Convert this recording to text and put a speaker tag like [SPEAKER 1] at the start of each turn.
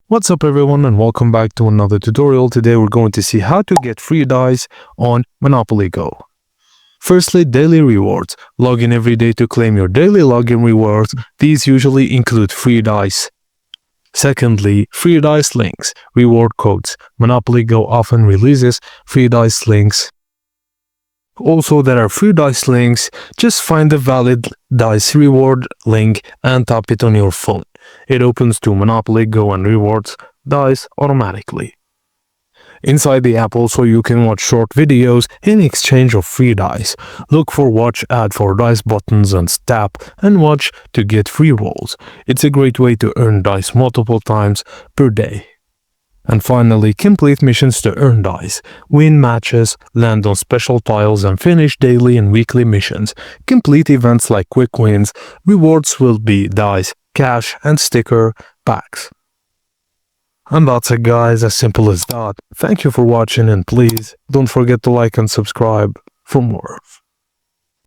[SPEAKER 1] What's up everyone and welcome back to another tutorial. Today we're going to see how to get free dice on Monopoly Go. Firstly, daily rewards. Log in every day to claim your daily login rewards. These usually include free dice. Secondly, free dice links, reward codes. Monopoly Go often releases free dice links. Also, there are free dice links. Just find the valid dice reward link and tap it on your phone. It opens to Monopoly Go and rewards dice automatically. Inside the app also you can watch short videos in exchange of free dice. Look for watch ad for dice buttons and tap and watch to get free rolls. It's a great way to earn dice multiple times per day. And finally, complete missions to earn dice. Win matches, land on special tiles and finish daily and weekly missions. Complete events like quick wins. Rewards will be dice, cash and sticker packs. And that's it guys, as simple as that. Thank you for watching and please don't forget to like and subscribe for more.